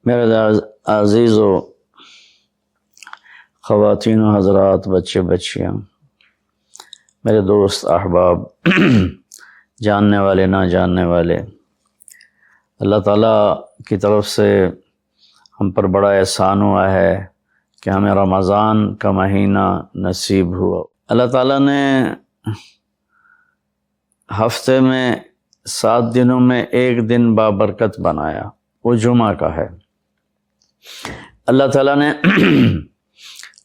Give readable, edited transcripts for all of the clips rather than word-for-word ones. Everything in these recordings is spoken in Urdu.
میرے عزیز و خواتین و حضرات، بچے بچیاں، میرے دوست احباب، جاننے والے نہ جاننے والے، اللہ تعالیٰ کی طرف سے ہم پر بڑا احسان ہوا ہے کہ ہمیں رمضان کا مہینہ نصیب ہوا۔ اللہ تعالیٰ نے ہفتے میں 7 دنوں میں ایک دن بابرکت بنایا، وہ جمعہ کا ہے۔ اللہ تعالیٰ نے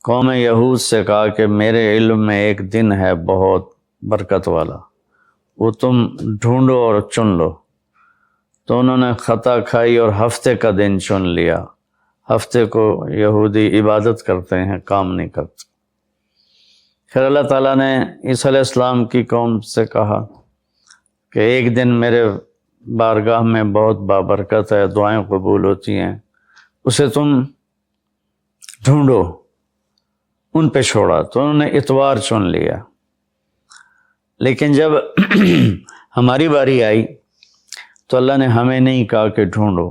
قوم یہود سے کہا کہ میرے علم میں ایک دن ہے بہت برکت والا، وہ تم ڈھونڈو اور چن لو۔ تو انہوں نے خطا کھائی اور ہفتے کا دن چن لیا۔ ہفتے کو یہودی عبادت کرتے ہیں، کام نہیں کرتے۔ پھر اللہ تعالیٰ نے عیسیٰ علیہ السلام کی قوم سے کہا کہ ایک دن میرے بارگاہ میں بہت بابرکت ہے، دعائیں قبول ہوتی ہیں، اسے تم ڈھونڈو۔ ان پہ چھوڑا تو انہوں نے اتوار چن لیا۔ لیکن جب ہماری باری آئی تو اللہ نے ہمیں نہیں کہا کہ ڈھونڈو۔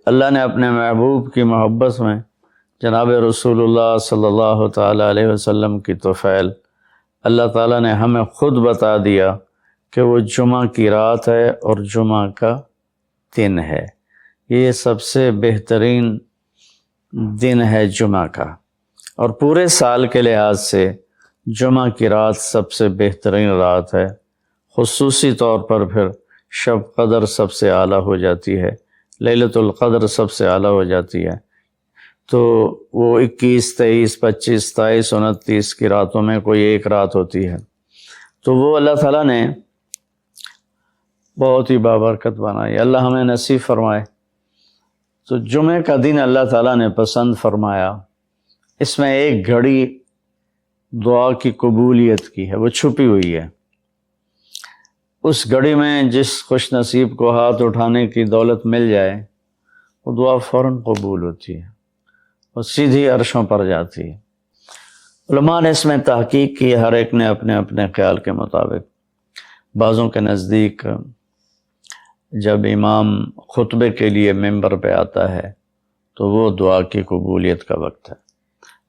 اللہ نے اپنے محبوب کی محبت میں جناب رسول اللہ صلی اللہ تعالیٰ علیہ وسلم کی توفیل، اللہ تعالیٰ نے ہمیں خود بتا دیا کہ وہ جمعہ کی رات ہے اور جمعہ کا دن ہے۔ یہ سب سے بہترین دن ہے جمعہ کا، اور پورے سال کے لحاظ سے جمعہ کی رات سب سے بہترین رات ہے۔ خصوصی طور پر پھر شب قدر سب سے اعلیٰ ہو جاتی ہے، لیلۃ القدر سب سے اعلیٰ ہو جاتی ہے۔ تو وہ 21، 23، 25، 27، 29 کی راتوں میں کوئی ایک رات ہوتی ہے، تو وہ اللہ تعالیٰ نے بہت ہی بابرکت بنائی۔ اللہ ہمیں نصیب فرمائے۔ تو جمعہ کا دن اللہ تعالیٰ نے پسند فرمایا۔ اس میں ایک گھڑی دعا کی قبولیت کی ہے، وہ چھپی ہوئی ہے۔ اس گھڑی میں جس خوش نصیب کو ہاتھ اٹھانے کی دولت مل جائے، وہ دعا فوراً قبول ہوتی ہے، وہ سیدھی عرشوں پر جاتی ہے۔ علماء نے اس میں تحقیق کی، ہر ایک نے اپنے اپنے خیال کے مطابق۔ بعضوں کے نزدیک جب امام خطبے کے لیے ممبر پہ آتا ہے تو وہ دعا کی قبولیت کا وقت ہے۔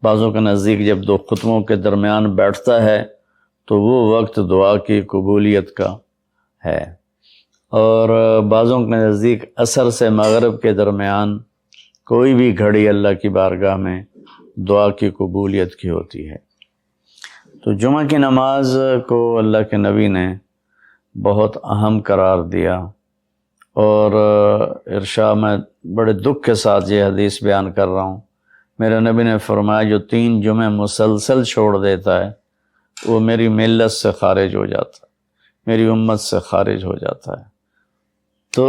بعضوں کے نزدیک جب 2 خطبوں کے درمیان بیٹھتا ہے تو وہ وقت دعا کی قبولیت کا ہے۔ اور بعضوں کے نزدیک عصر سے مغرب کے درمیان کوئی بھی گھڑی اللہ کی بارگاہ میں دعا کی قبولیت کی ہوتی ہے۔ تو جمعہ کی نماز کو اللہ کے نبی نے بہت اہم قرار دیا، اور ارشاد میں بڑے دکھ کے ساتھ یہ حدیث بیان کر رہا ہوں۔ میرے نبی نے فرمایا جو 3 جمعے مسلسل چھوڑ دیتا ہے وہ میری ملت سے خارج ہو جاتا ہے، میری امت سے خارج ہو جاتا ہے۔ تو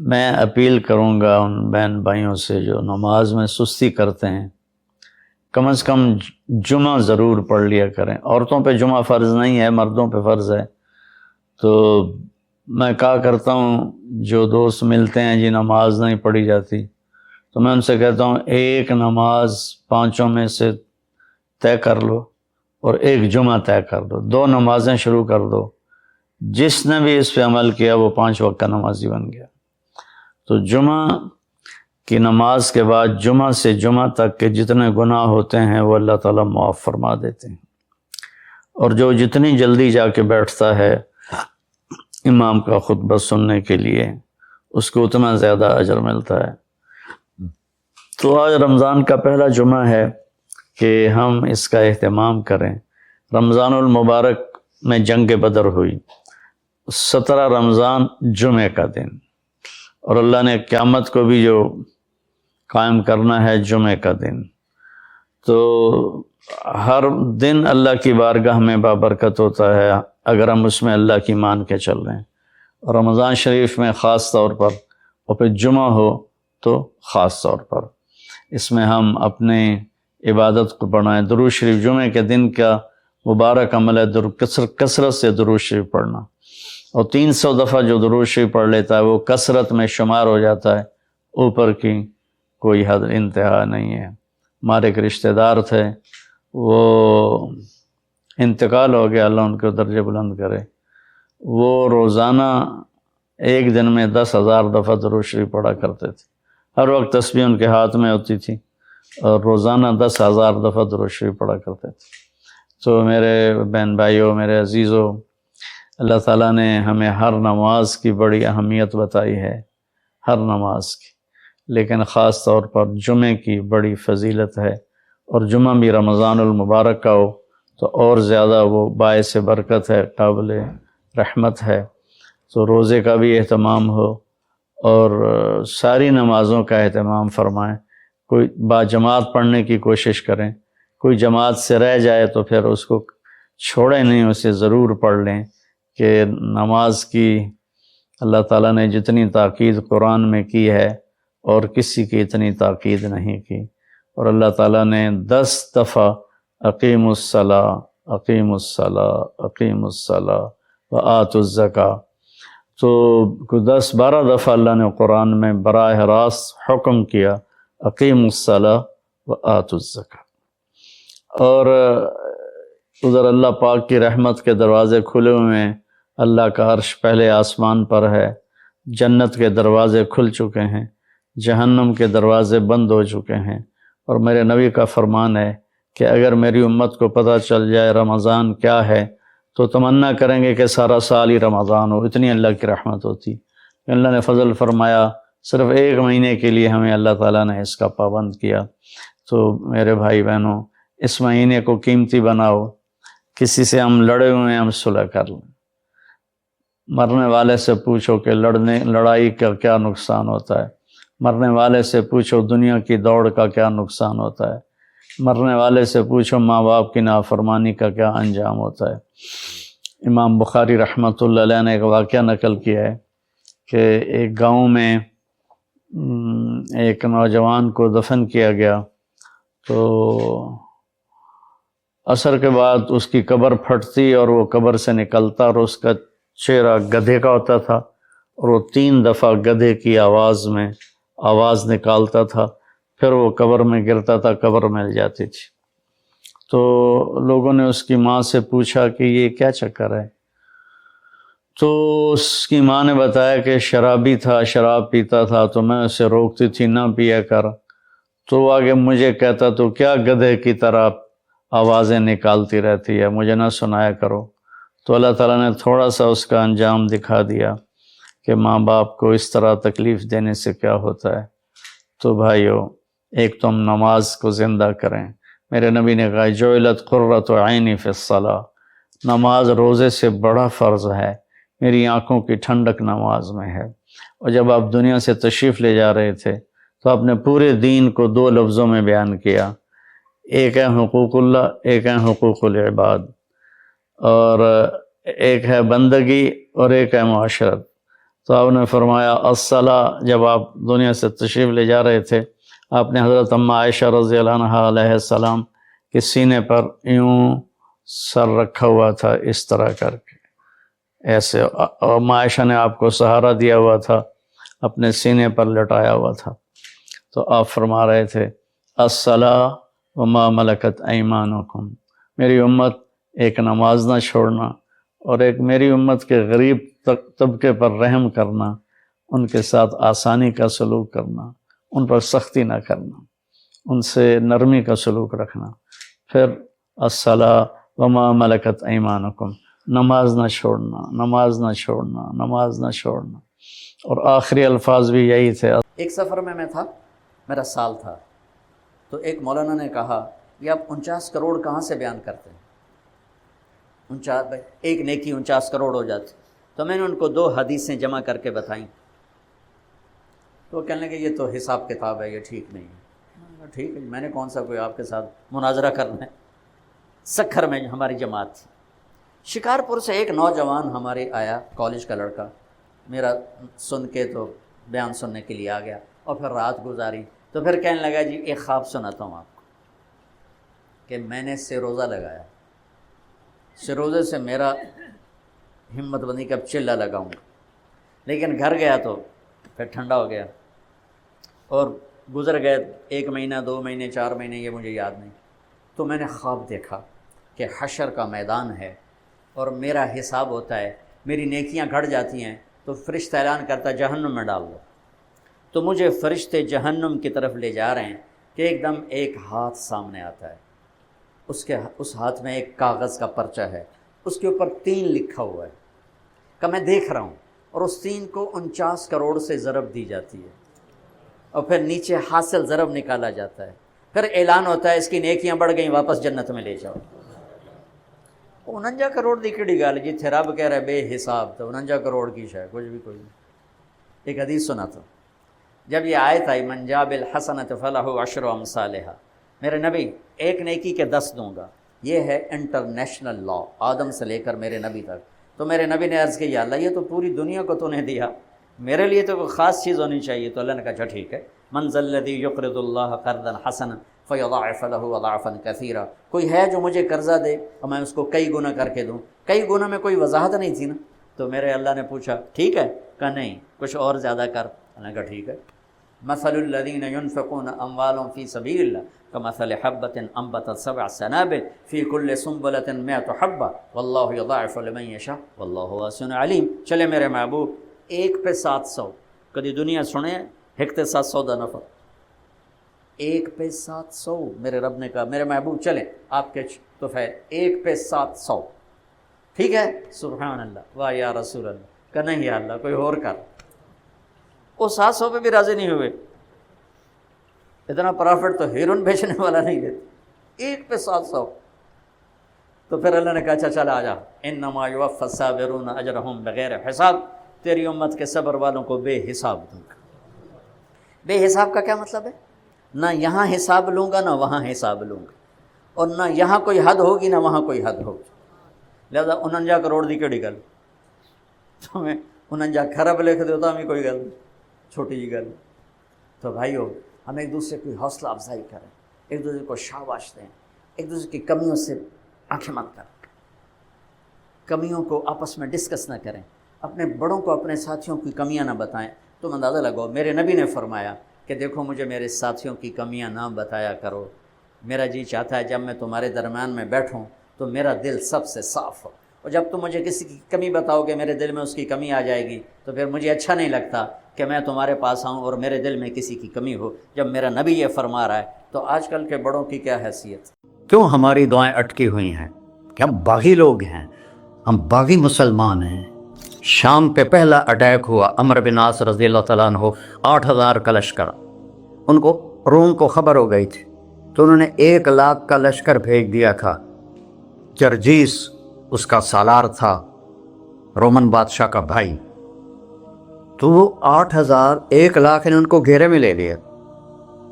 میں اپیل کروں گا ان بہن بھائیوں سے جو نماز میں سستی کرتے ہیں، کم از کم جمعہ ضرور پڑھ لیا کریں۔ عورتوں پہ جمعہ فرض نہیں ہے، مردوں پہ فرض ہے۔ تو میں کہا کرتا ہوں، جو دوست ملتے ہیں جی نماز نہیں پڑھی جاتی، تو میں ان سے کہتا ہوں ایک نماز 5 میں سے طے کر لو اور ایک جمعہ طے کر دو، 2 نمازیں شروع کر دو۔ جس نے بھی اس پہ عمل کیا وہ 5 وقت کا نمازی بن گیا۔ تو جمعہ کی نماز کے بعد جمعہ سے جمعہ تک کے جتنے گناہ ہوتے ہیں وہ اللہ تعالیٰ معاف فرما دیتے ہیں، اور جو جتنی جلدی جا کے بیٹھتا ہے امام کا خطبہ سننے کے لیے، اس کو اتنا زیادہ اجر ملتا ہے۔ تو آج رمضان کا پہلا جمعہ ہے کہ ہم اس کا اہتمام کریں۔ رمضان المبارک میں جنگ بدر ہوئی، 17 رمضان جمعہ کا دن، اور اللہ نے قیامت کو بھی جو قائم کرنا ہے جمعہ کا دن۔ تو ہر دن اللہ کی بارگاہ میں بابرکت ہوتا ہے اگر ہم اس میں اللہ کی مان کے چل رہے ہیں، اور رمضان شریف میں خاص طور پر، اور پھر جمعہ ہو تو خاص طور پر، اس میں ہم اپنے عبادت کو بڑھائیں۔ درود شریف جمعہ کے دن کا مبارک عمل ہے، کثرت سے درود شریف پڑھنا، اور 300 دفعہ جو درود شریف پڑھ لیتا ہے وہ کثرت میں شمار ہو جاتا ہے، اوپر کی کوئی حد انتہا نہیں ہے۔ ہمارے ایک رشتہ دار تھے، وہ انتقال ہو گیا، اللہ ان کو درجہ بلند کرے۔ وہ روزانہ ایک دن میں 10,000 دفعہ درود شریف پڑھا کرتے تھے، ہر وقت تسبیح ان کے ہاتھ میں ہوتی تھی اور روزانہ 10,000 دفعہ درود شریف پڑھا کرتے تھے۔ تو میرے بہن بھائیوں، میرے عزیزوں، اللہ تعالیٰ نے ہمیں ہر نماز کی بڑی اہمیت بتائی ہے، ہر نماز کی، لیکن خاص طور پر جمعے کی بڑی فضیلت ہے، اور جمعہ بھی رمضان المبارک کا ہو تو اور زیادہ وہ باعث برکت ہے، قابل رحمت ہے۔ تو روزے کا بھی اہتمام ہو اور ساری نمازوں کا اہتمام فرمائیں، کوئی باجماعت پڑھنے کی کوشش کریں، کوئی جماعت سے رہ جائے تو پھر اس کو چھوڑیں نہیں، اسے ضرور پڑھ لیں، کہ نماز کی اللہ تعالیٰ نے جتنی تاکید قرآن میں کی ہے اور کسی کی اتنی تاکید نہیں کی، اور اللہ تعالیٰ نے 10 دفعہ اقیم الصلاۃ، اقیم الصلاۃ، اقیم الصلاۃ وآتوا الزکاۃ، تو 10-12 دفعہ اللہ نے قرآن میں براہ راست حکم کیا اقیم الصلاۃ وآتوا الزکاۃ۔ اور ادھر اللہ پاک کی رحمت کے دروازے کھلے ہوئے ہیں، اللہ کا عرش پہلے آسمان پر ہے، جنت کے دروازے کھل چکے ہیں، جہنم کے دروازے بند ہو چکے ہیں، اور میرے نبی کا فرمان ہے کہ اگر میری امت کو پتہ چل جائے رمضان کیا ہے تو تمنا کریں گے کہ سارا سال ہی رمضان ہو، اتنی اللہ کی رحمت ہوتی۔ اللہ نے فضل فرمایا، صرف 1 مہینے کے لیے ہمیں اللہ تعالیٰ نے اس کا پابند کیا۔ تو میرے بھائی بہنوں، اس مہینے کو قیمتی بناؤ، کسی سے ہم لڑے ہوئے ہیں ہم صلح کر لیں، مرنے والے سے پوچھو کہ لڑائی کا کیا نقصان ہوتا ہے، مرنے والے سے پوچھو دنیا کی دوڑ کا کیا نقصان ہوتا ہے، مرنے والے سے پوچھو ماں باپ کی نافرمانی کا کیا انجام ہوتا ہے۔ امام بخاری رحمۃ اللہ علیہ نے ایک واقعہ نقل کیا ہے کہ ایک گاؤں میں ایک نوجوان کو دفن کیا گیا، تو عصر کے بعد اس کی قبر پھٹتی اور وہ قبر سے نکلتا، اور اس کا چہرہ گدھے کا ہوتا تھا، اور وہ 3 دفعہ گدھے کی آواز میں آواز نکالتا تھا، پھر وہ قبر میں گرتا تھا، قبر مل جاتی تھی۔ تو لوگوں نے اس کی ماں سے پوچھا کہ یہ کیا چکر ہے؟ تو اس کی ماں نے بتایا کہ شرابی تھا، شراب پیتا تھا، تو میں اسے روکتی تھی نہ پیا کر، تو وہ آگے مجھے کہتا تو کیا گدھے کی طرح آوازیں نکالتی رہتی ہے، مجھے نہ سنایا کرو۔ تو اللہ تعالیٰ نے تھوڑا سا اس کا انجام دکھا دیا کہ ماں باپ کو اس طرح تکلیف دینے سے کیا ہوتا ہے۔ تو بھائیو، ایک تو ہم نماز کو زندہ کریں۔ میرے نبی نے کہا جعلت قرۃ عینی فی الصلاۃ، نماز روزے سے بڑا فرض ہے، میری آنکھوں کی ٹھنڈک نماز میں ہے۔ اور جب آپ دنیا سے تشریف لے جا رہے تھے تو آپ نے پورے دین کو 2 لفظوں میں بیان کیا، ایک ہے حقوق اللہ، ایک ہے حقوق العباد، اور ایک ہے بندگی اور ایک ہے معاشرت۔ تو آپ نے فرمایا الصلاۃ، جب آپ دنیا سے تشریف لے جا رہے تھے آپ نے حضرت اماں عائشہ رضی اللہ عنہا علیہ السلام کے سینے پر یوں سر رکھا ہوا تھا، اس طرح کر کے ایسے، اور اماں عائشہ نے آپ کو سہارا دیا ہوا تھا، اپنے سینے پر لٹایا ہوا تھا۔ تو آپ فرما رہے تھے الصلاۃ وما ملکت ایمانکم، میری امت ایک نماز نہ چھوڑنا، اور ایک میری امت کے غریب طبقے پر رحم کرنا، ان کے ساتھ آسانی کا سلوک کرنا، ان پر سختی نہ کرنا، ان سے نرمی کا سلوک رکھنا۔ پھر الصلاۃ وما ملکت ایمانکم، نماز نہ چھوڑنا، نماز نہ چھوڑنا، نماز نہ چھوڑنا۔ اور آخری الفاظ بھی یہی تھے۔ ایک سفر میں تھا، میرا سال تھا، تو ایک مولانا نے کہا یہ آپ 49 کروڑ کہاں سے بیان کرتے ہیں؟ 49 ایک نیکی 49 کروڑ ہو جاتی۔ تو میں نے ان کو 2 حدیثیں جمع کر کے بتائیں، تو وہ کہنے لگے یہ تو حساب کتاب ہے، یہ ٹھیک نہیں ہے۔ ٹھیک ہے، میں نے کون سا کوئی آپ کے ساتھ مناظرہ کرنا ہے۔ سکھر میں ہماری جماعت تھی، شکارپور سے ایک نوجوان ہمارے آیا، کالج کا لڑکا، میرا سن کے تو بیان سننے کے لیے آ گیا، اور پھر رات گزاری، تو پھر کہنے لگا جی ایک خواب سناتا ہوں آپ کو کہ میں نے سے روزہ لگایا، سے روزے سے میرا ہمت بندی کب چلہ لگاؤں گا، لیکن گھر گیا تو پھر ٹھنڈا ہو گیا، اور گزر گئے 1 مہینہ 2 مہینے 4 مہینے، یہ مجھے یاد نہیں۔ تو میں نے خواب دیکھا کہ حشر کا میدان ہے اور میرا حساب ہوتا ہے، میری نیکیاں گھٹ جاتی ہیں تو فرشتہ اعلان کرتا جہنم میں ڈال دو. تو مجھے فرشتے جہنم کی طرف لے جا رہے ہیں کہ ایک دم ایک ہاتھ سامنے آتا ہے، اس ہاتھ میں ایک کاغذ کا پرچہ ہے، اس کے اوپر 3 لکھا ہوا ہے کہ میں دیکھ رہا ہوں، اور اس 3 کو 49 کروڑ سے ضرب دی جاتی ہے، اور پھر نیچے حاصل ضرب نکالا جاتا ہے، پھر اعلان ہوتا ہے اس کی نیکیاں بڑھ گئیں، واپس جنت میں لے جاؤ. 49 کروڑ دی کیڑی گل جتھے رب کہہ رہا ہے بے حساب، تو 49 کروڑ کی شے کچھ بھی کوئی نہیں. ایک حدیث سنا تھا جب یہ آیت آئی من جاء بالحسنۃ فلہ عشر امثالھا، میرے نبی ایک نیکی کے 10 دوں گا، یہ ہے انٹرنیشنل لا آدم سے لے کر میرے نبی تک. تو میرے نبی نے عرض کیا اللہ یہ تو پوری دنیا کو تو نے دیا، میرے لیے تو کوئی خاص چیز ہونی چاہیے. تو اللہ نے کہا اچھا ٹھیک ہے، من ذا الذی یقرض اللہ قرضا حسنا فیضاعف له اضعافا کثیرا، کوئی ہے جو مجھے قرضہ دے اور میں اس کو کئی گنا کر کے دوں. کئی گنا میں کوئی وضاحت نہیں تھی نا، تو میرے اللہ نے پوچھا ٹھیک ہے، کہا نہیں کچھ اور زیادہ کر. اللہ نے کہا ٹھیک ہے. مثل الذین ينفقون اموالهم فی سبیل اللہ کمثل حبۃ انبتت 7 سنابل فی کل سنبلۃ 100 حبۃ واللہ یضاعف لمن یشاء واللہ واسع علیم. چلے میرے محبوب، 1 پہ 700 کدی دنیا سنے؟ 1 پہ 700 دا نفع، 1 پہ 700. میرے رب نے کہا میرے محبوب چلیں آپ کے تو ہے 1 پہ 700، ٹھیک ہے سبحان اللہ واہ یا رسول اللہ. کہ نہیں یا اللہ کوئی اور کر. وہ 700 پہ بھی راضی نہیں ہوئے، اتنا پرافٹ تو ہیرون بیچنے والا نہیں دیتا، 1 پہ 700. تو پھر اللہ نے کہا اچھا چل آ جا، انما یوفی الصابرون اجرہم بغیر حساب، تیری امت کے صبر والوں کو بے حساب دوں گا. بے حساب کا کیا مطلب ہے؟ نہ یہاں حساب لوں گا نہ وہاں حساب لوں گا، اور نہ یہاں کوئی حد ہوگی نہ وہاں کوئی حد ہوگی. لہذا 49 کروڑ دی کیڑی گل، تمہیں 49 کھرب لکھ دو تو ہمیں کوئی گل چھوٹی جی گل. تو بھائیو ہم ایک دوسرے کی حوصلہ افزائی کریں، ایک دوسرے کو شاباش دیں، ایک دوسرے کی کمیوں سے آنکھیں مت کریں، کمیوں کو آپس میں ڈسکس نہ کریں، اپنے بڑوں کو اپنے ساتھیوں کی کمیاں نہ بتائیں. تم اندازہ لگاؤ میرے نبی نے فرمایا کہ دیکھو مجھے میرے ساتھیوں کی کمیاں نہ بتایا کرو، میرا جی چاہتا ہے جب میں تمہارے درمیان میں بیٹھوں تو میرا دل سب سے صاف ہو، اور جب تم مجھے کسی کی کمی بتاؤ گے میرے دل میں اس کی کمی آ جائے گی تو پھر مجھے اچھا نہیں لگتا کہ میں تمہارے پاس آؤں اور میرے دل میں کسی کی کمی ہو. جب میرا نبی یہ فرما رہا ہے تو آج کل کے بڑوں کی کیا حیثیت؟ کیوں ہماری دعائیں اٹکی ہوئی ہیں؟ کہ ہم باغی لوگ ہیں، ہم باغی مسلمان ہیں. شام پہ پہلا اٹیک ہوا، عمرو بن عاص رضی اللہ تعالیٰ عنہ 8000 کا لشکر، ان کو روم کو خبر ہو گئی تھی تو انہوں نے 1 لاکھ کا لشکر بھیج دیا تھا. جرجیس اس کا سالار تھا، رومن بادشاہ کا بھائی. تو وہ 8000 1 لاکھ نے ان کو گھیرے میں لے لیا.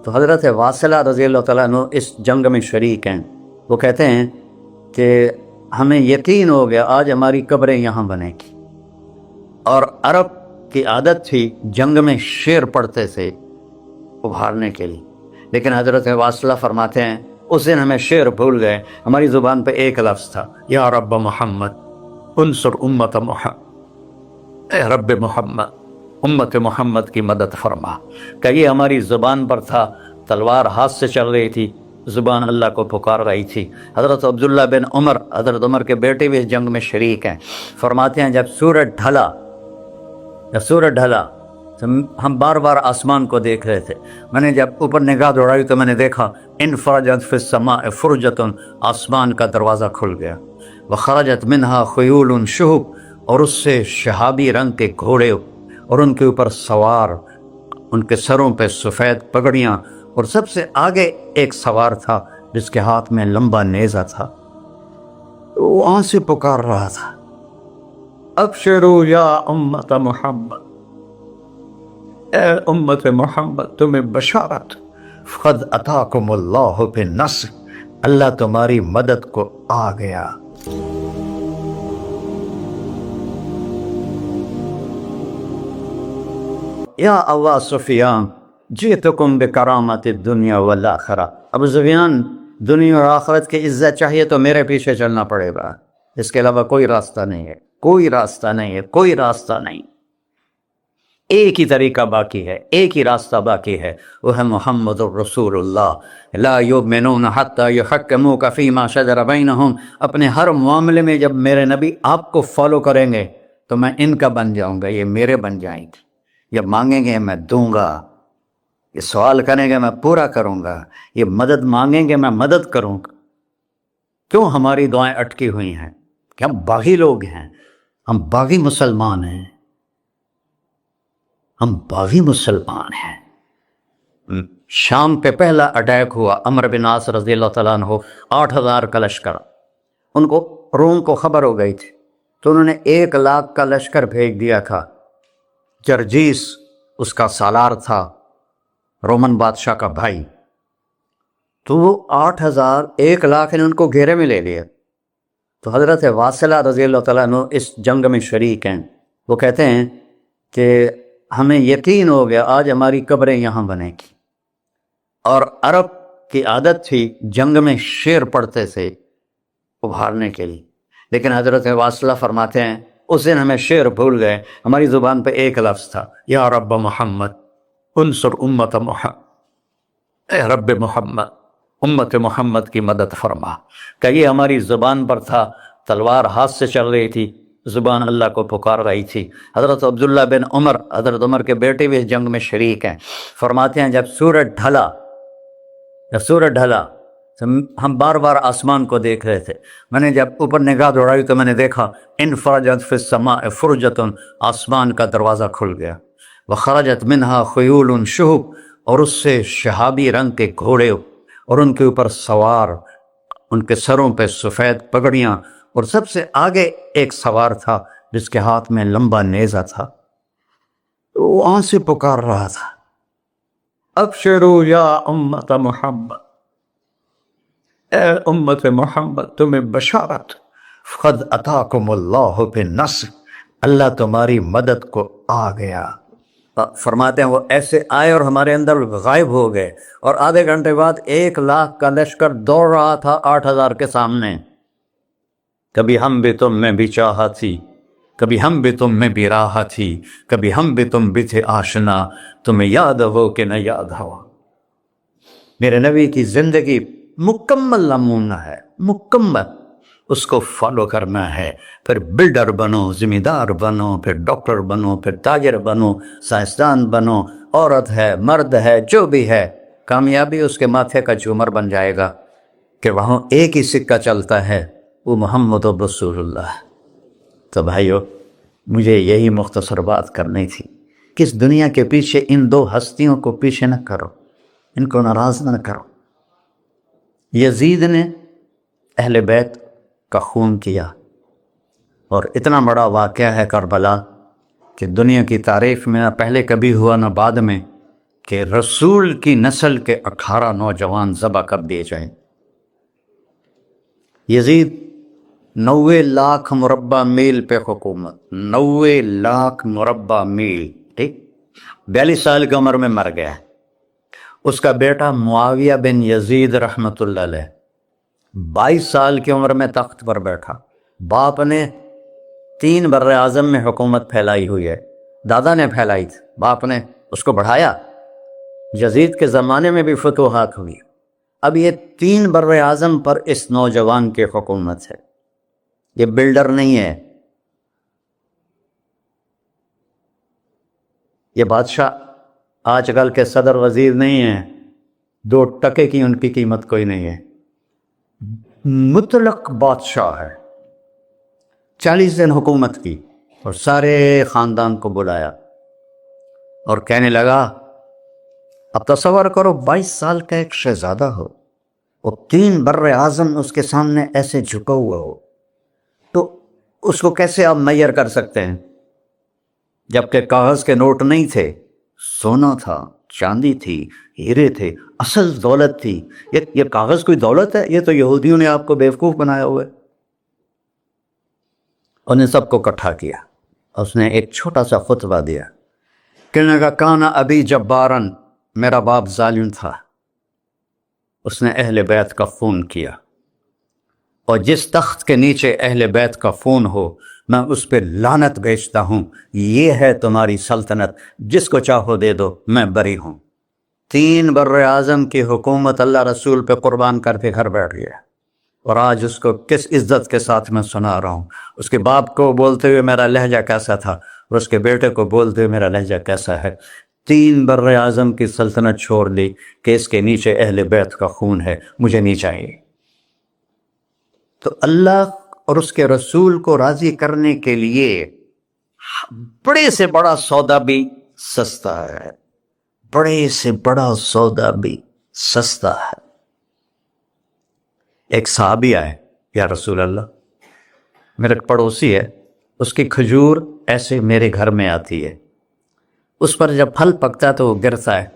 تو حضرت واصلہ رضی اللہ تعالیٰ عنہ اس جنگ میں شریک ہیں. وہ کہتے ہیں کہ ہمیں یقین ہو گیا آج ہماری قبریں یہاں بنے گی. اور عرب کی عادت تھی جنگ میں شعر پڑھتے تھے ابھارنے کے لیے، لیکن حضرت واصلہ فرماتے ہیں اس دن ہمیں شعر بھول گئے، ہماری زبان پہ ایک لفظ تھا، یا رب محمد انصر امت محمد، اے رب محمد امت محمد کی مدد فرما. کہ یہ ہماری زبان پر تھا، تلوار ہاتھ سے چل رہی تھی، زبان اللہ کو پکار رہی تھی. حضرت عبداللہ بن عمر، حضرت عمر کے بیٹے بھی اس جنگ میں شریک ہیں، فرماتے ہیں جب سورج ڈھلا تو ہم بار بار آسمان کو دیکھ رہے تھے. میں نے جب اوپر نگاہ دوڑائی تو میں نے دیکھا انفرجت فی السماء فرجۃ، آسمان کا دروازہ کھل گیا. وخرجت منہا خیول شہب، اور اس سے شہابی رنگ کے گھوڑے اور ان کے اوپر سوار، ان کے سروں پہ سفید پگڑیاں، اور سب سے آگے ایک سوار تھا جس کے ہاتھ میں لمبا نیزہ تھا. وہ وہاں سے پکار رہا تھا ابشروا یا امت محمد، اے امت محمد تمہیں بشارت، قد اتاکم اللہ بالنصر، اللہ تمہاری مدد کو آ گیا. یا ابا سفیان جئتکم بکرامت الدنیا والآخرہ، ابو سفیان دنیا اور آخرت کی عزت چاہیے تو میرے پیچھے چلنا پڑے گا، اس کے علاوہ کوئی راستہ نہیں ہے، کوئی راستہ نہیں ہے، کوئی راستہ نہیں. ایک ہی طریقہ باقی ہے، ایک ہی راستہ باقی ہے، وہ ہے محمد الرسول اللہ. لا یؤمنون حتی یحکموک فیما شجر بینہم، اپنے ہر معاملے میں جب میرے نبی آپ کو فالو کریں گے تو میں ان کا بن جاؤں گا، یہ میرے بن جائیں گے، یہ مانگیں گے میں دوں گا، یہ سوال کریں گے میں پورا کروں گا، یہ مدد مانگیں گے میں مدد کروں گا۔ کیوں ہماری دعائیں اٹکی ہوئی ہیں؟ کہ ہم باغی لوگ ہیں، ہم باغی مسلمان ہیں، ہم باغی مسلمان ہیں۔ شام پہ پہلا اٹیک ہوا، عمرو بن عاص رضی اللہ تعالیٰ عنہ، 8,000 کا لشکر، ان کو روم کو خبر ہو گئی تھی، تو انہوں نے 1,00,000 کا لشکر بھیج دیا تھا۔ جرجیس اس کا سالار تھا، رومن بادشاہ کا بھائی، تو وہ 8,000 1,00,000 نے ان کو گھیرے میں لے لیا۔ تو حضرت واصلہ رضی اللہ تعالیٰ عنہ اس جنگ میں شریک ہیں، وہ کہتے ہیں کہ ہمیں یقین ہو گیا آج ہماری قبریں یہاں بنے گی، اور عرب کی عادت تھی جنگ میں شعر پڑھتے تھے ابھارنے کے لیے، لیکن حضرت واصلہ فرماتے ہیں اس دن ہمیں شعر بھول گئے، ہماری زبان پہ ایک لفظ تھا، یا رب محمد انصر امت محمد، اے رب محمد امت محمد کی مدد فرما، کہ یہ ہماری زبان پر تھا، تلوار ہاتھ سے چل رہی تھی، زبان اللہ کو پکار رہی تھی۔ حضرت عبداللہ بن عمر، حضرت عمر کے بیٹے بھی اس جنگ میں شریک ہیں، فرماتے ہیں جب سورج ڈھلا تو ہم بار بار آسمان کو دیکھ رہے تھے، میں نے جب اوپر نگاہ دوڑائی تو میں نے دیکھا انفرجت فی السماء فرجۃ، آسمان کا دروازہ کھل گیا، وخرجت منہا خیول شہب، اور اس سے شہابی رنگ کے گھوڑے اور ان کے اوپر سوار، ان کے سروں پہ سفید پگڑیاں، اور سب سے آگے ایک سوار تھا جس کے ہاتھ میں لمبا نیزہ تھا، وہ وہاں سے پکار رہا تھا، ابشروا یا امت محمد، اے امت محمد تمہیں بشارت، قد اتاکم اللہ بالنصر، اللہ تمہاری مدد کو آ گیا۔ فرماتے ہیں وہ ایسے آئے اور ہمارے اندر غائب ہو گئے، اور آدھے گھنٹے بعد 1,00,000 کا لشکر دوڑ رہا تھا 8,000 کے سامنے۔ کبھی ہم بھی تم میں بھی چاہا تھی، کبھی ہم بھی تم میں بھی راہ تھی، کبھی ہم بھی تم بھی تھے آشنا، تمہیں یاد ہو کہ نہ یاد ہو۔ میرے نبی کی زندگی مکمل نمونہ ہے، مکمل، اس کو فالو کرنا ہے، پھر بلڈر بنو، ذمہ دار بنو، پھر ڈاکٹر بنو، پھر تاجر بنو، سائنسدان بنو، عورت ہے مرد ہے جو بھی ہے، کامیابی اس کے ماتھے کا جھومر بن جائے گا کہ وہاں ایک ہی سکہ چلتا ہے، وہ محمد رسول اللہ۔ تو بھائیو، مجھے یہی مختصر بات کرنی تھی کہ اس دنیا کے پیچھے ان دو ہستیوں کو پیچھے نہ کرو، ان کو ناراض نہ کرو۔ یزید نے اہل بیت کا خون کیا، اور اتنا بڑا واقعہ ہے کربلا کہ دنیا کی تاریخ میں نہ پہلے کبھی ہوا نہ بعد میں کہ رسول کی نسل کے 18 نوجوان ذبح کر دیے جائیں۔ یزید 90 لاکھ مربع میل پہ حکومت، 90 لاکھ مربع میل، ٹھیک، 42 سال کی عمر میں مر گیا۔ اس کا بیٹا معاویہ بن یزید رحمۃ اللہ علیہ 22 سال کی عمر میں تخت پر بیٹھا۔ باپ نے 3 بر اعظم میں حکومت پھیلائی ہوئی ہے، دادا نے پھیلائی تھی، باپ نے اس کو بڑھایا۔ یزید کے زمانے میں بھی فتوحات ہوئی، اب یہ 3 بر اعظم پر اس نوجوان کی حکومت ہے، یہ بلڈر نہیں ہے، یہ بادشاہ آج کل کے صدر وزیر نہیں ہیں، 2 ٹکے کی ان کی قیمت کوئی نہیں ہے، مطلق بادشاہ ہے۔ 40 دن حکومت کی اور سارے خاندان کو بلایا اور کہنے لگا، اب تصور کرو 22 سال کا ایک شہزادہ ہو اور 3 بر اعظم اس کے سامنے ایسے جھکا ہوا ہو، تو اس کو کیسے آپ میئر کر سکتے ہیں؟ جبکہ کاغذ کے نوٹ نہیں تھے، سونا تھا، چاندی تھی، ہیرے تھے، اصل دولت تھی۔ یہ کاغذ کوئی دولت ہے؟ یہ تو یہودیوں نے آپ کو بیوقوف بنایا ہوا ہے۔ انہیں سب کو اکٹھا کیا، اس نے ایک چھوٹا سا خطبہ دیا، کہنے لگا، کانا ابی جبارن، میرا باپ ظالم تھا، اس نے اہل بیت کا خون کیا، اور جس تخت کے نیچے اہل بیت کا خون ہو میں اس پہ لعنت بھیجتا ہوں، یہ ہے تمہاری سلطنت، جس کو چاہو دے دو، میں بری ہوں۔ 3 بر اعظم کی حکومت اللہ رسول پہ قربان کر کے گھر بیٹھ گیا۔ اور آج اس کو کس عزت کے ساتھ میں سنا رہا ہوں. اس کے باپ کو بولتے ہوئے میرا لہجہ کیسا تھا اور اس کے بیٹے کو بولتے ہوئے میرا لہجہ کیسا ہے. 3 بر اعظم کی سلطنت چھوڑ دی کہ اس کے نیچے اہل بیت کا خون ہے، مجھے نہیں چاہیے. تو اللہ اور اس کے رسول کو راضی کرنے کے لیے بڑے سے بڑا سودا بھی سستا ہے، بڑے سے بڑا سودا بھی سستا ہے. ایک صحابی آئے، یا رسول اللہ، میرے پڑوسی ہے، اس کی کھجور ایسے میرے گھر میں آتی ہے، اس پر جب پھل پکتا ہے تو وہ گرتا ہے،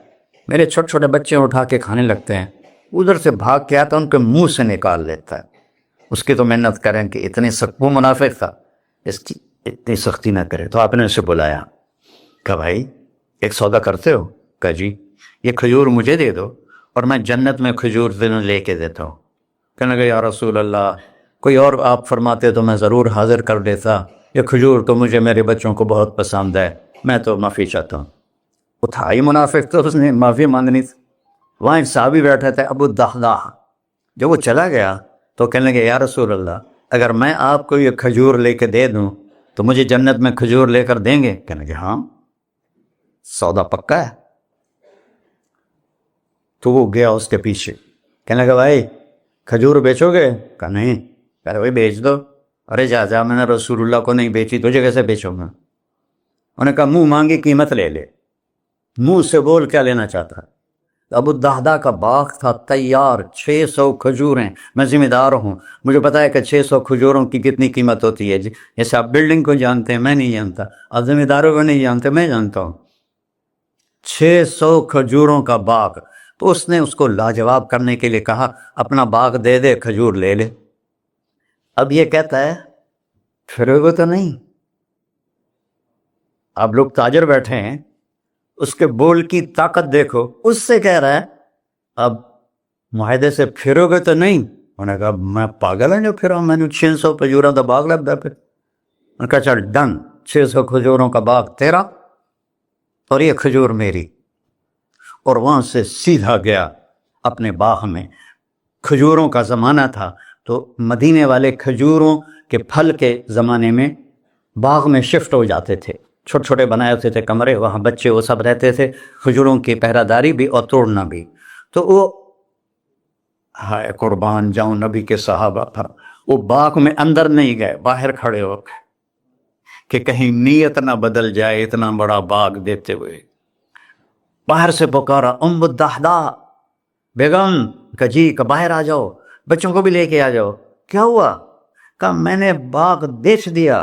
میرے چھوٹے چھوٹے بچے اٹھا کے کھانے لگتے ہیں، ادھر سے بھاگ کے آتا ان کے منہ سے نکال لیتا ہے. اس کی تو محنت کریں کہ اتنی سخت، وہ منافق تھا، اس کی اتنی سختی نہ کرے. تو آپ نے اسے بلایا، کہا بھائی ایک سودا کرتے ہو؟ کہا جی. یہ کھجور مجھے دے دو اور میں جنت میں کھجور دنوں لے کے دیتا ہوں. کہنے لگا یا رسول اللہ، کوئی اور آپ فرماتے تو میں ضرور حاضر کر دیتا، یہ کھجور تو مجھے میرے بچوں کو بہت پسند ہے، میں تو معافی چاہتا ہوں. اٹھائی منافق تو اس نے معافی مانگنی تھی. وہاں ایک صحابی بیٹھے تھے ابو الدحداح. جب وہ چلا گیا تو کہنے لگے یا رسول اللہ، اگر میں آپ کو یہ کھجور لے کے دے دوں تو مجھے جنت میں کھجور لے کر دیں گے؟ کہنے لگے ہاں، سودا پکا ہے. تو وہ گیا اس کے پیچھے، کہنے لگا بھائی کھجور بیچو گے؟ کہا نہیں. کہا بھائی بیچ دو. ارے جا میں نے رسول اللہ کو نہیں بیچی، تجھے کیسے بیچوں گا؟ انہوں نے کہا منہ مانگی قیمت لے لے. منہ سے بول کیا لینا چاہتا ہے. ابو الدحداح کا باغ تھا تیار، 600 کھجوریں. میں ذمہ دار ہوں، مجھے پتا ہے کہ 600 کھجوروں کی کتنی قیمت ہوتی ہے. جیسے آپ بلڈنگ کو جانتے ہیں، میں نہیں جانتا، آپ ذمہ داروں کو نہیں جانتے، میں جانتا ہوں. 600 کھجوروں کا باغ. تو اس نے اس کو لاجواب کرنے کے لیے کہا اپنا باغ دے دے، کھجور لے لے. اب یہ کہتا ہے پھر وہ تو نہیں. آپ لوگ تاجر بیٹھے ہیں، اس کے بول کی طاقت دیکھو. اس سے کہہ رہا ہے اب معاہدے سے پھرو گے تو نہیں. انہوں نے کہا میں پاگل ہوں جو پھرا، میں نے 600 کھجوروں کا باغ لگ گیا. پھر انہوں نے کہا چل ڈن، 600 کھجوروں کا باغ تیرا اور یہ کھجور میری. اور وہاں سے سیدھا گیا اپنے باغ میں. کھجوروں کا زمانہ تھا تو مدینے والے کھجوروں کے پھل کے زمانے میں باغ میں شفٹ ہو جاتے تھے، چھوٹے چھوٹے بنائے ہوتے تھے کمرے، وہاں بچے وہ سب رہتے تھے، کھجوروں کی پہرہ داری بھی اور توڑنا بھی. تو وہ ہائے قربان جاؤں نبی کے صحابہ تھا، وہ باغ میں اندر نہیں گئے، باہر کھڑے ہو گئے کہ کہیں نیت نہ بدل جائے. اتنا بڑا باغ دیتے ہوئے باہر سے پکارا ام الدحداح بیگم. کہ جی، کہ باہر آ جاؤ، بچوں کو بھی لے کے آ جاؤ. کیا ہوا؟ کہا میں نے باغ بیچ دیا.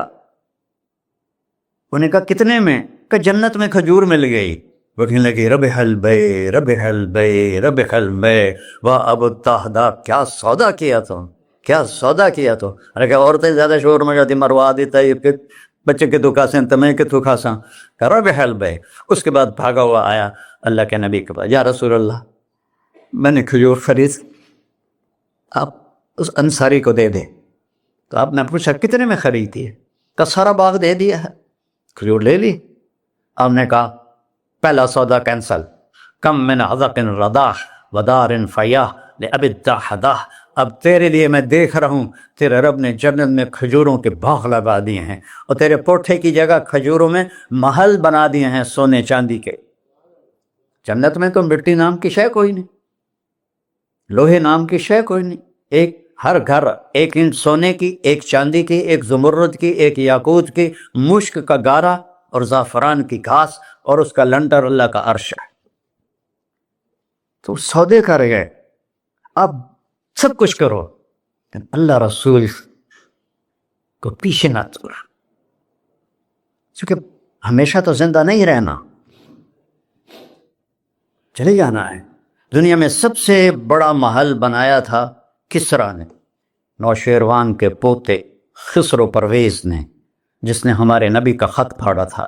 انہوں نے کہا کتنے میں؟ کہ جنت میں کھجور مل گئی. وہ کہنے لگی ربح البیع ربح البیع ربح البیع. واہ ابو الدحداح، کیا سودا کیا تو، کیا سودا کیا تو. ارے کہ عورتیں زیادہ شور میں جاتی، مروا دیتا ہے کہ بچے کے تو کھاسیں تمہیں کے تو کھاساں. ربح البیع. اس کے بعد بھاگا ہوا آیا اللہ کے نبی کے پاس، یا رسول اللہ میں نے کھجور خرید، آپ اس انصاری کو دے دیں. تو آپ نے پوچھا کتنے میں خریدی ہے؟ کہ سارا باغ دے دیا ہے، کھجور لے لی. آپ نے کہا پہلا سودا کینسل. کم من عذق رداح ودار فیاح لأبی الدحداح. اب تیرے لیے میں دیکھ رہا ہوں تیرے رب نے جنت میں کھجوروں کے باغ لگا دیے ہیں اور تیرے کوٹھے کی جگہ کھجوروں میں محل بنا دیے ہیں سونے چاندی کے. جنت میں تو مٹی نام کی شے کوئی نہیں، لوہے نام کی شے کوئی نہیں. ایک ہر گھر ایک اینٹ سونے کی، ایک چاندی کی، ایک زمرد کی، ایک یاقوت کی، مشک کا گارا اور زعفران کی گھاس اور اس کا لنٹر اللہ کا عرش ہے. تو سودے کر گئے، اب سب کچھ کرو اللہ رسول کو پیچھے نہ چھوڑ، کیونکہ ہمیشہ تو زندہ نہیں رہنا، چلے جانا ہے. دنیا میں سب سے بڑا محل بنایا تھا کسریٰ نے، نوشیروان کے پوتے خسرو پرویز نے، جس نے ہمارے نبی کا خط پھاڑا تھا.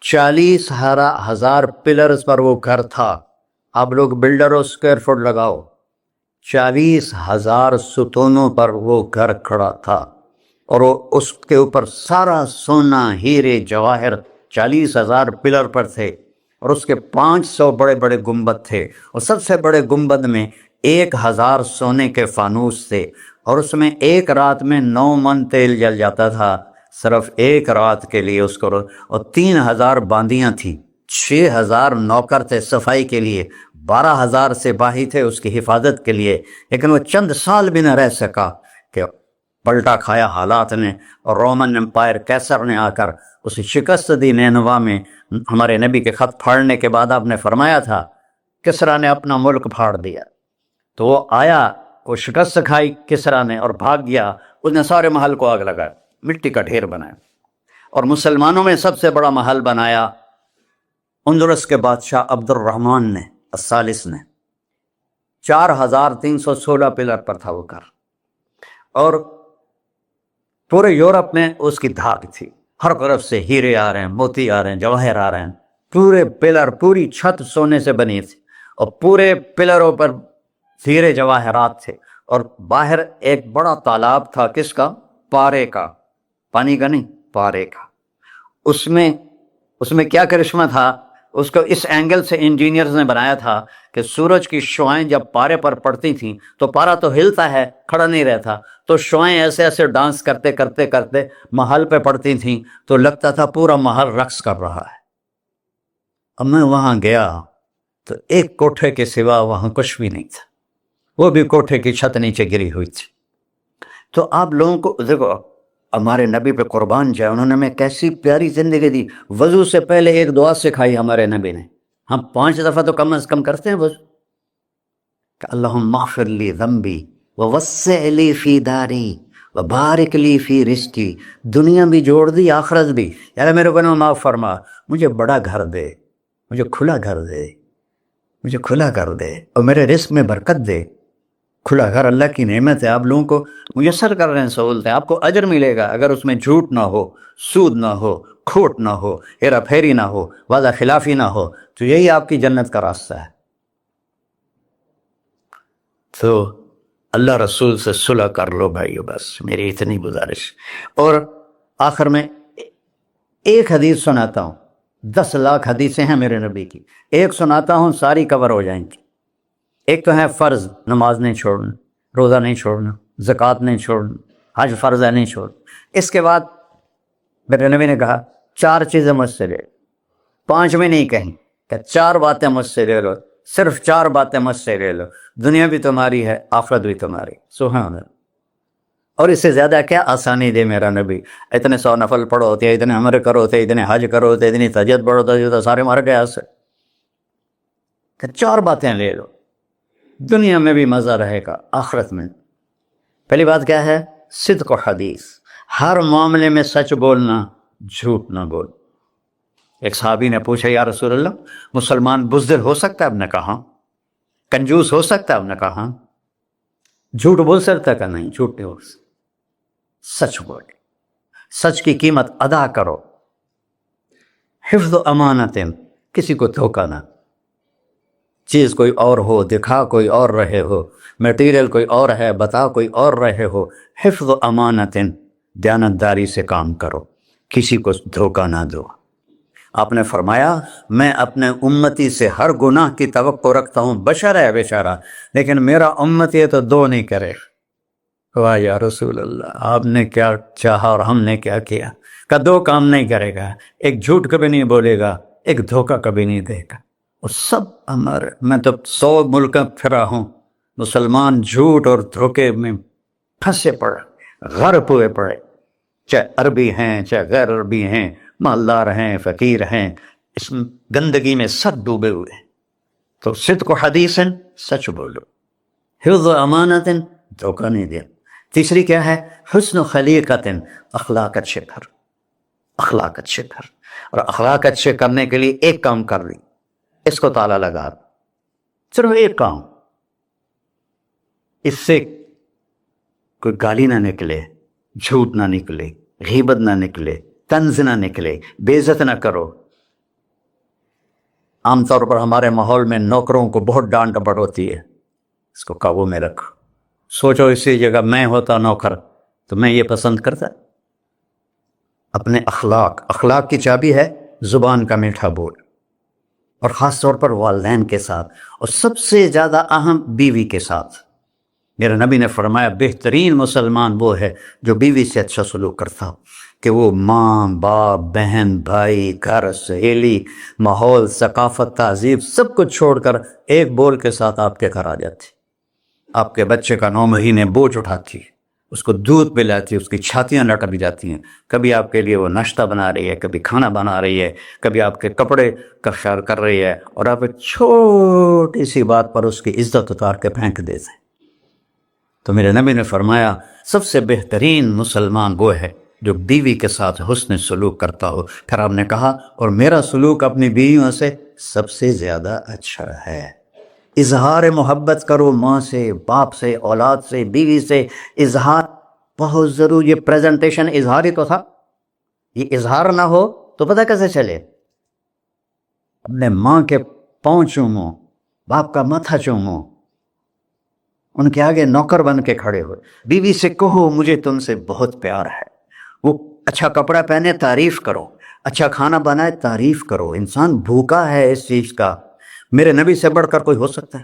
40,000 پلرز پر وہ گھر تھا. آپ لوگ بلڈروں اسکوائر فٹ لگاؤ، 40,000 ستونوں پر وہ گھر کھڑا تھا اور وہ اس کے اوپر سارا سونا ہیرے جواہر 40,000 پلر پر تھے اور اس کے 500 بڑے بڑے گنبد تھے اور سب سے بڑے گنبد میں 1000 سونے کے فانوس تھے اور اس میں ایک رات میں 9 من تیل جل جاتا تھا، صرف ایک رات کے لیے اس کو، اور 3000 باندیاں تھیں، 6000 نوکر تھے صفائی کے لیے، 12000 سپاہی تھے اس کی حفاظت کے لیے، لیکن وہ چند سال بھی نہ رہ سکا کہ پلٹا کھایا حالات نے، اور رومن امپائر کیسر نے آ کر اسے شکست دی نینوا میں۔ ہمارے نبی کے خط پھاڑنے کے بعد آپ نے فرمایا تھا کسرا نے اپنا ملک پھاڑ دیا، تو وہ آیا، وہ شکست کھائی کسرا نے اور بھاگ گیا، اس نے سارے محل کو آگ لگایا، مٹی کا ڈھیر بنایا، اور مسلمانوں میں سب سے بڑا محل بنایا اندلس کے بادشاہ عبد الرحمن نے الثالث نے، 4316 پلر پر تھا وہ گھر، اور پورے یورپ میں اس کی دھاک تھی، ہر طرف سے ہیرے آ رہے ہیں، موتی آ رہے ہیں، جواہر آ رہے ہیں، پورے پلر، پوری چھت سونے سے بنی تھی، اور پورے پلروں پر ہیرے جواہرات تھے، اور باہر ایک بڑا تالاب تھا، کس کا؟ پارے کا، پانی کا نہیں، پارے کا۔ اس میں کیا کرشمہ تھا، اس کو اس اینگل سے انجینئرز نے بنایا تھا کہ سورج کی شعائیں جب پارے پر پڑتی تھیں تو پارا تو ہلتا ہے، کھڑا نہیں رہتا، تو شعائیں ایسے ایسے ڈانس کرتے کرتے کرتے محل پہ پڑتی تھیں، تو لگتا تھا پورا محل رقص کر رہا ہے۔ اب میں وہاں گیا تو ایک کوٹھے کے سوا وہاں کچھ بھی نہیں تھا، وہ بھی کوٹھے کی چھت نیچے گری ہوئی تھی۔ تو آپ لوگوں کو دیکھو، ہمارے نبی پہ قربان جائے، انہوں نے ہمیں کیسی پیاری زندگی دی۔ وضو سے پہلے ایک دعا سکھائی ہمارے نبی نے، ہم 5 دفعہ تو کم از کم کرتے ہیں وضو، کہ اللہم اغفر لی ذنبی ووسع لی فی داری وبارک لی فی رزقی، دنیا بھی جوڑ دی، آخرت بھی، یار میرے کو معاف فرما، مجھے بڑا گھر دے، مجھے کھلا گھر دے، مجھے کھلا گھر دے، اور میرے رزق میں برکت دے۔ کھلا گھر اللہ کی نعمت ہے، آپ لوگوں کو میسر کر رہے ہیں سہولتیں، آپ کو اجر ملے گا اگر اس میں جھوٹ نہ ہو، سود نہ ہو، کھوٹ نہ ہو، ہیرا پھیری نہ ہو، وعدہ خلافی نہ ہو، تو یہی آپ کی جنت کا راستہ ہے۔ تو اللہ رسول سے صلح کر لو بھائیو، بس میری اتنی گزارش۔ اور آخر میں ایک حدیث سناتا ہوں، 10 لاکھ حدیثیں ہیں میرے نبی کی، ایک سناتا ہوں، ساری کور ہو جائیں گی۔ ایک تو ہے فرض، نماز نہیں چھوڑنا، روزہ نہیں چھوڑنا، زکوٰۃ نہیں چھوڑنا، حج فرض ہے نہیں چھوڑنا۔ اس کے بعد میرے نبی نے کہا 4 چیزیں مجھ سے لے لو، 5 میں نہیں کہیں، کہ 4 باتیں مجھ سے لے لو، صرف 4 باتیں مجھ سے لے لو، دنیا بھی تمہاری ہے، آخرت بھی تمہاری۔ سبحان اللہ۔ اور اس سے زیادہ کیا آسانی دے میرا نبی، اتنے 100 نفل پڑھو ہوتے، اتنے عمرے کرو ہوتے، اتنے حج کرو ہوتے، اتنی تہجد پڑھو ہوتے، سارے مر گئے سے، کہ 4 باتیں لے لو، دنیا میں بھی مزہ رہے گا، آخرت میں۔ پہلی بات کیا ہے؟ صدق و حدیث، ہر معاملے میں سچ بولنا، جھوٹ نہ بول۔ ایک صحابی نے پوچھا یا رسول اللہ، مسلمان بزدل ہو سکتا ہے؟ اب نے کہا کنجوس ہو سکتا ہے؟ اب نے کہا جھوٹ بول سکتا ہے؟ کہ نہیں، جھوٹ نہیں بول سکتا، سچ بول، سچ کی قیمت ادا کرو۔ حفظ و امانت، کسی کو دھوکہ نہ، چیز کوئی اور ہو، دکھا کوئی اور رہے ہو، میٹیریل کوئی اور ہے، بتا کوئی اور رہے ہو، حفظ و امانت، دیانتداری سے کام کرو، کسی کو دھوکہ نہ دو۔ آپ نے فرمایا میں اپنے امتی سے ہر گناہ کی توقع رکھتا ہوں، بشر ہے بیچارہ، لیکن میرا امت یہ تو 2 نہیں کرے۔ واہ یا رسول اللہ، آپ نے کیا چاہا اور ہم نے کیا کیا، کہ 2 کام نہیں کرے گا، ایک جھوٹ کبھی نہیں بولے گا، ایک دھوکہ کبھی نہیں دے گا۔ اور سب ہمارے، میں تو 100 ملک پھرا ہوں، مسلمان جھوٹ اور دھوکے میں پھنسے پڑے، غرق ہوئے پڑے، چاہے عربی ہیں چاہے غیر عربی ہیں، مالدار ہیں فقیر ہیں، اس گندگی میں سب ڈوبے ہوئے ہیں۔ تو صدق و حدیث، سچ بولو، حفظ و امانت، دھوکہ نہیں دیا۔ تیسری کیا ہے؟ حسن خلیقت، اخلاق اچھے کر، اخلاق اچھے کر۔ اور اخلاق اچھے کرنے کے لیے ایک کام کر لی، اس کو تالا لگا، صرف ایک کام، اس سے کوئی گالی نہ نکلے، جھوٹ نہ نکلے، غیبت نہ نکلے، طنز نہ نکلے، بے عزت نہ کرو۔ عام طور پر ہمارے ماحول میں نوکروں کو بہت ڈانٹ ڈپٹ ہوتی ہے، اس کو قابو میں رکھو۔ سوچو اسی جگہ میں ہوتا نوکر تو میں یہ پسند کرتا۔ اپنے اخلاق کی چابی ہے زبان کا میٹھا بول، اور خاص طور پر والدین کے ساتھ، اور سب سے زیادہ اہم بیوی کے ساتھ۔ میرے نبی نے فرمایا بہترین مسلمان وہ ہے جو بیوی سے اچھا سلوک کرتا ہو، کہ وہ ماں باپ بہن بھائی گھر سہیلی ماحول ثقافت تہذیب سب کچھ چھوڑ کر ایک بول کے ساتھ آپ کے گھر آ جاتی، آپ کے بچے کا 9 مہینے بوجھ اٹھاتی، اس کو دودھ پلاتی، اس کی چھاتیاں لٹک جاتی ہیں، کبھی آپ کے لیے وہ ناشتہ بنا رہی ہے، کبھی کھانا بنا رہی ہے، کبھی آپ کے کپڑے کا خیال کر رہی ہے، اور آپ ایک چھوٹی سی بات پر اس کی عزت اتار کے پھینک دیتے ہیں۔ تو میرے نبی نے فرمایا سب سے بہترین مسلمان وہ ہے جو بیوی کے ساتھ حسن سلوک کرتا ہو۔ پھر آپ نے کہا اور میرا سلوک اپنی بیویوں سے سب سے زیادہ اچھا ہے۔ اظہار محبت کرو، ماں سے باپ سے اولاد سے بیوی سے اظہار بہت ضروری۔ یہ پریزنٹیشن اظہار ہی تو تھا، یہ اظہار نہ ہو تو پتہ کیسے چلے؟ اپنے ماں کے پاؤں چومو، باپ کا ماتھا چومو، ان کے آگے نوکر بن کے کھڑے ہوئے، بیوی سے کہو مجھے تم سے بہت پیار ہے، وہ اچھا کپڑا پہنے تعریف کرو، اچھا کھانا بنائے تعریف کرو۔ انسان بھوکا ہے اس چیز کا، میرے نبی سے بڑھ کر کوئی ہو سکتا ہے؟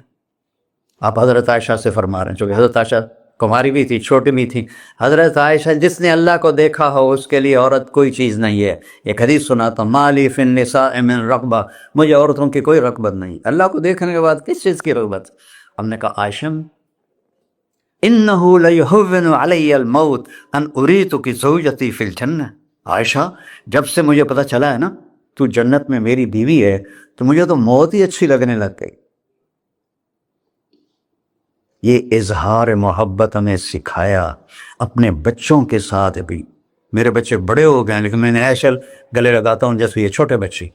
آپ حضرت عائشہ سے فرما رہے ہیں، چونکہ حضرت عائشہ کماری بھی تھی، چھوٹی بھی تھی۔ حضرت عائشہ جس نے اللہ کو دیکھا ہو اس کے لیے عورت کوئی چیز نہیں ہے۔ ایک حدیث سناتا ہوں، مالی فی النساء من رغبہ، مجھے عورتوں کی کوئی رغبت نہیں۔ اللہ کو دیکھنے کے بعد کس چیز کی رغبت؟ ہم نے کہا عائشہ انہ لیہون علی الموت ان اریتک زوجتی فی الجنہ، عائشہ جب سے مجھے پتہ چلا ہے نا تو جنت میں میری بیوی ہے تو مجھے تو موت ہی اچھی لگنے لگ گئی۔ یہ اظہار محبت ہمیں سکھایا اپنے بچوں کے ساتھ بھی۔ میرے بچے بڑے ہو گئے لیکن میں نے ایسے گلے لگاتا ہوں جیسے یہ چھوٹے بچے،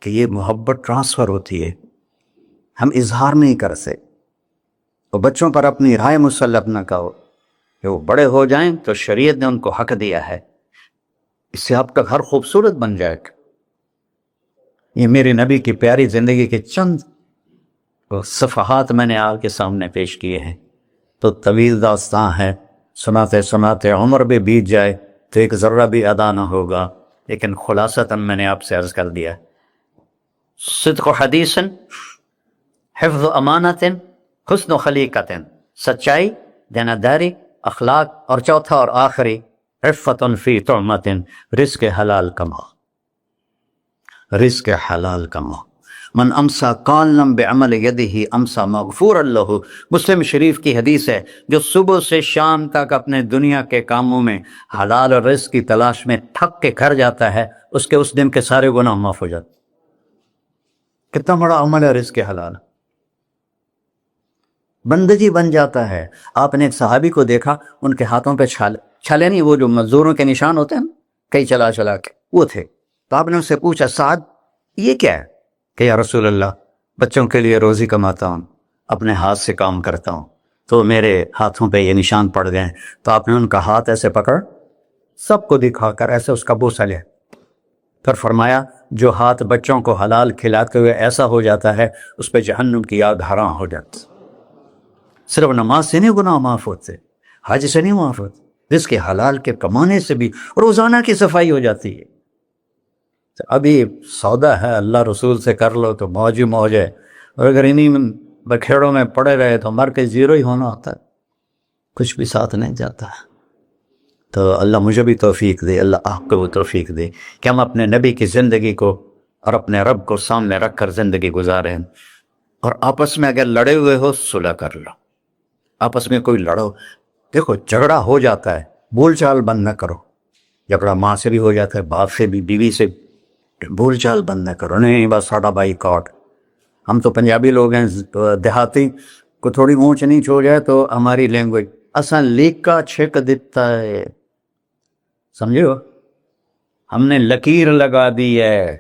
کہ یہ محبت ٹرانسفر ہوتی ہے، ہم اظہار نہیں کر سکتے۔ اور بچوں پر اپنی رائے مسلط نہ کہو، کہ وہ بڑے ہو جائیں تو شریعت نے ان کو حق دیا ہے، اس سے آپ کا گھر خوبصورت بن جائے گا۔ یہ میرے نبی کی پیاری زندگی کے چند صفحات میں نے آپ کے سامنے پیش کیے ہیں، تو طویل داستان ہے، سناتے سناتے عمر بھی بیت جائے تو ایک ذرہ بھی ادا نہ ہوگا، لیکن خلاصتاً میں نے آپ سے عرض کر دیا، صدق و حدیث، حفظ و امانت، حسن و خلیقت، سچائی، دیانتداری، اخلاق، اور چوتھا اور آخری عفت فی طعمت، رزق حلال کما، رزق حلال کما۔ من امسا قالنا بعمل یدہ امسا مغفورا لہ، مسلم شریف کی حدیث ہے، جو صبح سے شام تک اپنے دنیا کے کاموں میں حلال اور رزق کی تلاش میں تھک کے گھر جاتا ہے، اس کے اس دن کے سارے گناہ معاف ہو جاتے۔ کتنا بڑا عمل ہے رزق حلال، بندگی بن جاتا ہے۔ آپ نے ایک صحابی کو دیکھا، ان کے ہاتھوں پہ چھالے نہیں، وہ جو مزدوروں کے نشان ہوتے ہیں کئی چلا چلا کے، وہ تھے۔ تو آپ نے ان سے پوچھا سعد یہ کیا ہے؟ کہ یا رسول اللہ بچوں کے لیے روزی کماتا ہوں، اپنے ہاتھ سے کام کرتا ہوں، تو میرے ہاتھوں پہ یہ نشان پڑ گئے۔ تو آپ نے ان کا ہاتھ ایسے پکڑ سب کو دکھا کر ایسے اس کا بوسہ لیا، پھر فرمایا جو ہاتھ بچوں کو حلال کھلاتے ہوئے ایسا ہو جاتا ہے اس پہ جہنم کی آگ حرام ہو جاتی۔ صرف نماز سے نہیں گناہ معاف ہوتے، حج سے نہیں معاف ہوتے، رزق حلال کے کمانے سے بھی روزانہ کی صفائی ہو جاتی ہے۔ ابھی سودا ہے اللہ رسول سے کر لو تو موج ہی موج ہے، اور اگر انہیں بکھیڑوں میں پڑے رہے تو مر کے زیرو ہی ہونا ہوتا ہے، کچھ بھی ساتھ نہیں جاتا۔ تو اللہ مجھے بھی توفیق دے، اللہ آپ کو بھی توفیق دے کہ ہم اپنے نبی کی زندگی کو اور اپنے رب کو سامنے رکھ کر زندگی گزاریں، اور آپس میں اگر لڑے ہوئے ہو صلح کر لو، آپس میں کوئی لڑو، دیکھو جھگڑا ہو جاتا ہے، بول چال بند نہ کرو، جھگڑا ماں سے بھی ہو جاتا ہے، باپ سے بھی، بیوی سے، بول چال بند نہ کرو، نہیں بس ساڈا بائی کاٹ۔ ہم تو پنجابی لوگ ہیں، دیہاتی کو تھوڑی اونچ نیچ ہو جائے تو ہماری لینگویج اساں لیکا چھک دیتا ہے، سمجھو، ہم نے لکیر لگا دی ہے،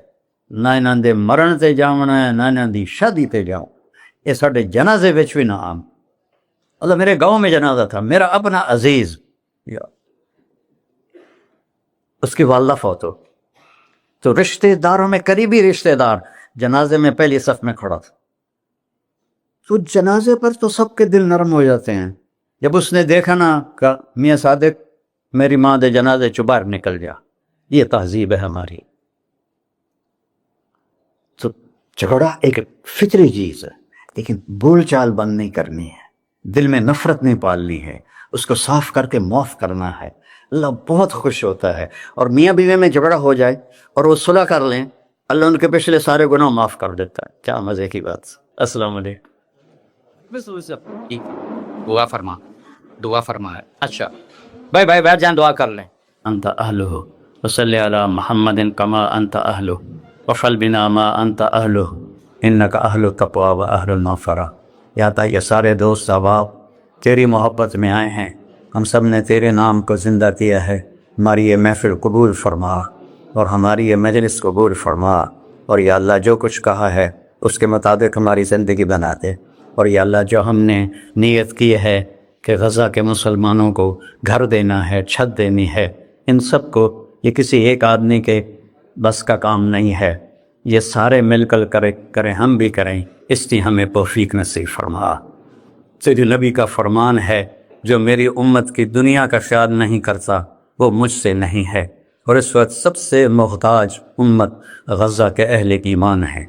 نہ انہاں دے مرن تے جاونا ہے نہ انہاں دی شادی تے جاؤ، یہ ساڈے جنازے وچ بھی نہ عام۔ اللہ میرے گاؤں میں جنازہ تھا، میرا اپنا عزیز، اس کی والدہ فوت ہو، تو رشتہ داروں میں قریبی رشتہ دار جنازے میں پہلی صف میں کھڑا تھا، تو جنازے پر تو سب کے دل نرم ہو جاتے ہیں۔ جب اس نے دیکھا نا کہ میاں صادق میری ماں دے جنازے چ باہر نکل جا، یہ تہذیب ہے ہماری، تو جھگڑا ایک فطری چیز ہے، لیکن بول چال بند نہیں کرنی ہے، دل میں نفرت نہیں پالنی ہے، اس کو صاف کر کے معاف کرنا ہے۔ اللہ بہت خوش ہوتا ہے۔ اور میاں بیوی میں جھگڑا ہو جائے اور وہ صلح کر لیں، اللہ ان کے پچھلے سارے گناہ معاف کر دیتا ہے۔ کیا مزے کی بات۔ السلام علیکم۔ دعا فرما، دعا فرما ہے۔ اچھا بھائی بیٹھ جائیں، دعا کر لیں۔ انت اہلہ وصلی علی محمد کما انت اہلہ وفعل بنا ما انت اہلہ انک اہل التقوی و اہل المغفرہ۔ یا تا یہ سارے دوست احباب تیری محبت میں آئے ہیں، ہم سب نے تیرے نام کو زندہ کیا ہے، ہماری یہ محفل قبول فرما اور ہماری یہ مجلس قبول فرما، اور یا اللہ جو کچھ کہا ہے اس کے مطابق ہماری زندگی بنا دے۔ اور یا اللہ جو ہم نے نیت کی ہے کہ غزہ کے مسلمانوں کو گھر دینا ہے، چھت دینی ہے، ان سب کو، یہ کسی ایک آدمی کے بس کا کام نہیں ہے، یہ سارے مل کر کریں، ہم بھی کریں، اس لیے ہمیں توفیق نصیب فرما۔ تیرے نبی کا فرمان ہے، جو میری امت کی دنیا کا خیال نہیں کرتا وہ مجھ سے نہیں ہے، اور اس وقت سب سے محتاج امت غزہ کے اہل ایمان ہے۔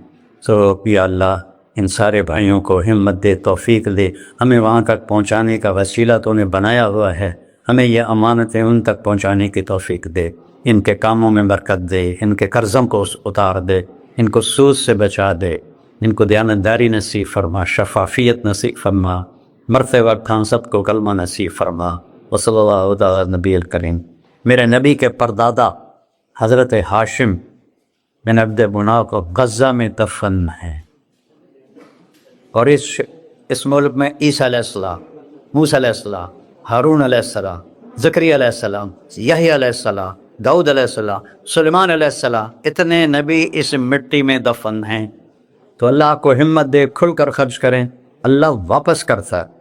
تو یا اللہ ان سارے بھائیوں کو ہمت دے، توفیق دے، ہمیں وہاں تک پہنچانے کا وسیلہ تو نے بنایا ہوا ہے، ہمیں یہ امانتیں ان تک پہنچانے کی توفیق دے، ان کے کاموں میں برکت دے، ان کے قرضوں کو اتار دے، ان کو سود سے بچا دے، ان کو دیانتداری نصیب فرما، شفافیت نصیب فرما، مرتے وقت ہم سب کو کلمہ نصیب فرما۔ وصلی اللہ تعالی نبی الکریم۔ میرے نبی کے پردادا حضرت ہاشم بن عبد مناف کو غزہ میں دفن ہے، اور اس ملک میں عیسیٰ علیہ السلام، موسیٰ علیہ السلام، ہارون علیہ السلام، زکریا علیہ السلام، یحییٰ علیہ السلام، داؤد علیہ السلام، سلیمان علیہ السلام، اتنے نبی اس مٹی میں دفن ہیں۔ تو اللہ کو ہمت دے، کھل کر خرچ کریں، اللہ واپس کرتا ہے۔